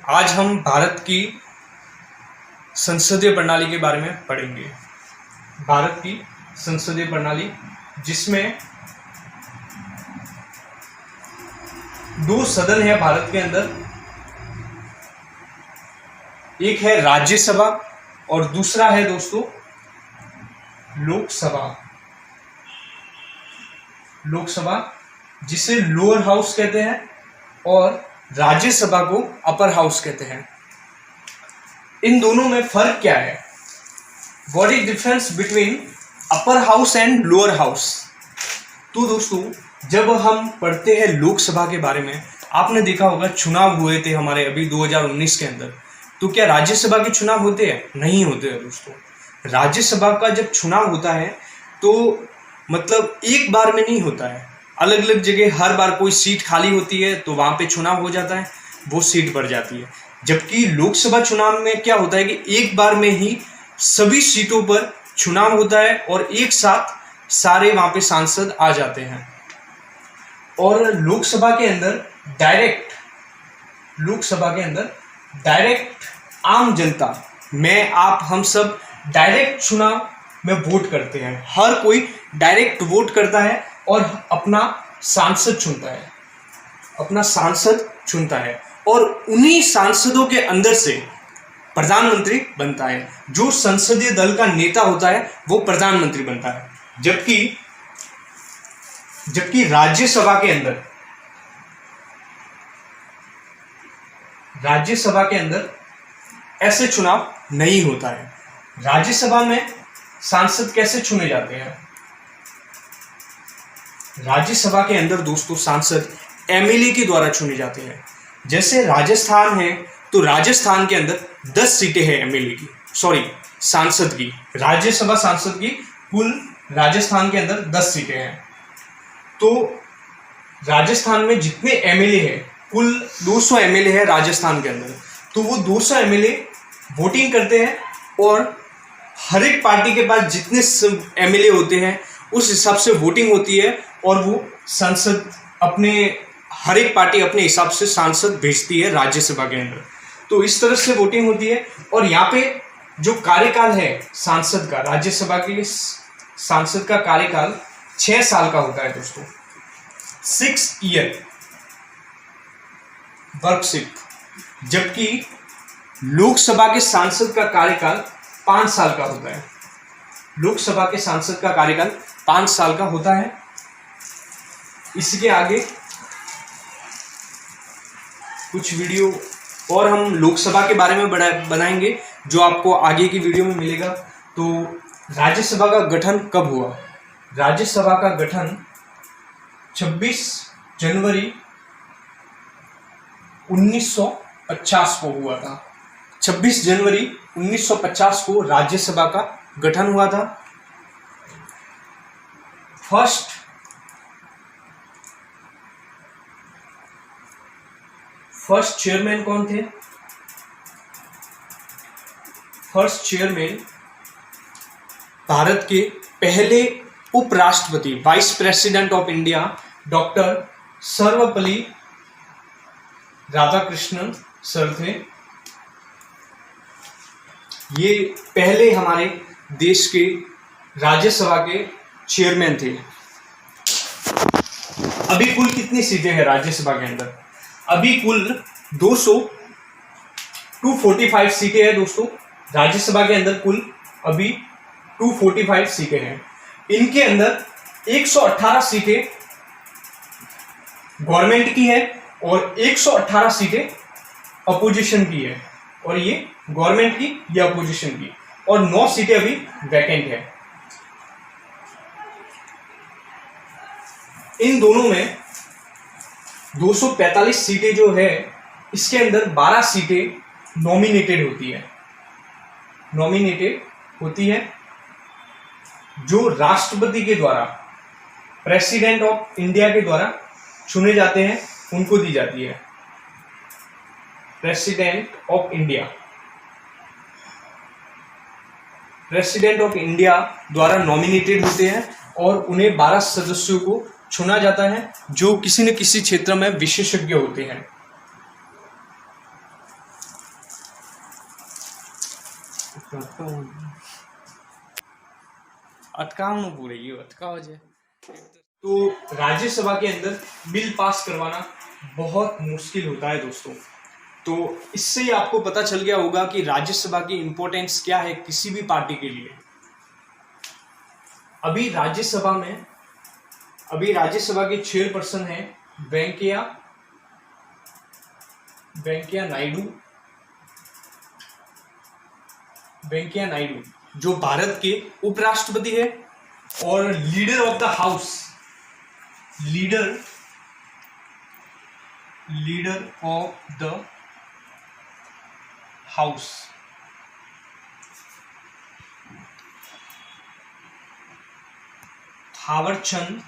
आज हम भारत की संसदीय प्रणाली के बारे में पढ़ेंगे। भारत की संसदीय प्रणाली जिसमें दो सदन है भारत के अंदर, एक है राज्यसभा और दूसरा है दोस्तों लोकसभा। लोकसभा जिसे लोअर हाउस कहते हैं और राज्यसभा को अपर हाउस कहते हैं। इन दोनों में फर्क क्या है? What is difference between upper house and lower house? तो दोस्तों जब हम पढ़ते हैं लोकसभा के बारे में, आपने देखा होगा चुनाव हुए थे हमारे अभी 2019 के अंदर। तो क्या राज्यसभा के चुनाव होते हैं? नहीं होते हैं दोस्तों। राज्यसभा का जब चुनाव होता है तो मतलब एक बार में नहीं होता है, अलग अलग जगह हर बार कोई सीट खाली होती है तो वहाँ पे चुनाव हो जाता है, वो सीट बढ़ जाती है। जबकि लोकसभा चुनाव में क्या होता है कि एक बार में ही सभी सीटों पर चुनाव होता है और एक साथ सारे वहाँ पे सांसद आ जाते हैं। और लोकसभा के अंदर डायरेक्ट आम जनता, मैं आप हम सब डायरेक्ट चुनाव में वोट करते हैं। हर कोई डायरेक्ट वोट करता है और अपना सांसद चुनता है और उन्हीं सांसदों के अंदर से प्रधानमंत्री बनता है। जो संसदीय दल का नेता होता है वो प्रधानमंत्री बनता है। जबकि राज्यसभा के अंदर ऐसे चुनाव नहीं होता है। राज्यसभा में सांसद कैसे चुने जाते हैं? राज्यसभा के अंदर दोस्तों सांसद एमएलए के द्वारा चुने जाते हैं। जैसे राजस्थान है तो राजस्थान के अंदर 10 सीटें हैं एमएलए की, सांसद की, राज्यसभा सांसद की कुल राजस्थान के अंदर 10 सीटें हैं। तो राजस्थान में जितने एमएलए हैं, कुल 200 एमएलए है राजस्थान के अंदर। तो वो 200 एमएलए वोटिंग करते हैं और हर एक पार्टी के पास जितने एमएलए होते हैं उस हिसाब से वोटिंग होती है और वो सांसद हर एक पार्टी अपने हिसाब से सांसद भेजती है राज्यसभा के अंदर। तो इस तरह से वोटिंग होती है। और यहाँ पे जो कार्यकाल है सांसद का, राज्यसभा के सांसद का कार्यकाल 6 साल का होता है दोस्तों, 6 ईयर वर्कशिप। जबकि लोकसभा के सांसद का कार्यकाल 5 साल का होता है। लोकसभा के सांसद का कार्यकाल 5 साल का होता है। इसके आगे कुछ वीडियो और हम लोकसभा के बारे में बनाएंगे जो आपको आगे की वीडियो में मिलेगा। तो राज्यसभा का गठन कब हुआ? राज्यसभा का गठन 26 जनवरी 1950 को हुआ था। 26 जनवरी 1950 को राज्यसभा का गठन हुआ था। फर्स्ट चेयरमैन कौन थे? फर्स्ट चेयरमैन भारत के पहले उपराष्ट्रपति, vice president of India, doctor Sarvepalli Radhakrishnan sir थे। ये पहले हमारे देश के राज्यसभा के चेयरमैन थे। अभी कुल कितनी सीटें हैं राज्यसभा के अंदर? अभी कुल 245 सीटें हैं दोस्तों। राज्यसभा के अंदर कुल अभी 245 सीटें हैं। इनके अंदर 118 सीटें गवर्नमेंट की है और 118 सीटें अपोजिशन की है। और ये गवर्नमेंट की या अपोजिशन की, और 9 सीटें अभी वैकेंट है। इन दोनों में 245 सीटें जो है, इसके अंदर 12 सीटें नॉमिनेटेड होती है जो राष्ट्रपति के द्वारा, प्रेसिडेंट ऑफ इंडिया के द्वारा चुने जाते हैं, उनको दी जाती है। प्रेसिडेंट ऑफ इंडिया द्वारा नॉमिनेटेड होते हैं और उन्हें 12 सदस्यों को चुना जाता है जो किसी न किसी क्षेत्र में विशेषज्ञ होते हैं। अटकाओ पूरे ये अटकाओ जे। तो राज्यसभा के अंदर बिल पास करवाना बहुत मुश्किल होता है दोस्तों। तो इससे ही आपको पता चल गया होगा कि राज्यसभा की इंपॉर्टेंस क्या है किसी भी पार्टी के लिए। अभी राज्यसभा के चेयरपर्सन हैं वेंकैया नायडू, जो भारत के उपराष्ट्रपति है। और leader of the house Thawarchand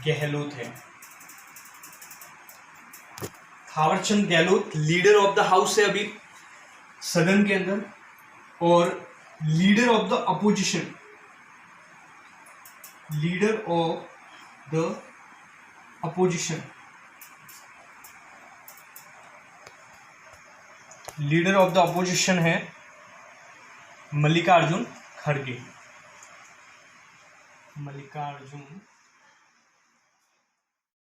Gehlot है। Thawarchand Gehlot leader of the house है अभी सदन के अंदर। और लीडर ऑफ द अपोजिशन है मल्लिकार्जुन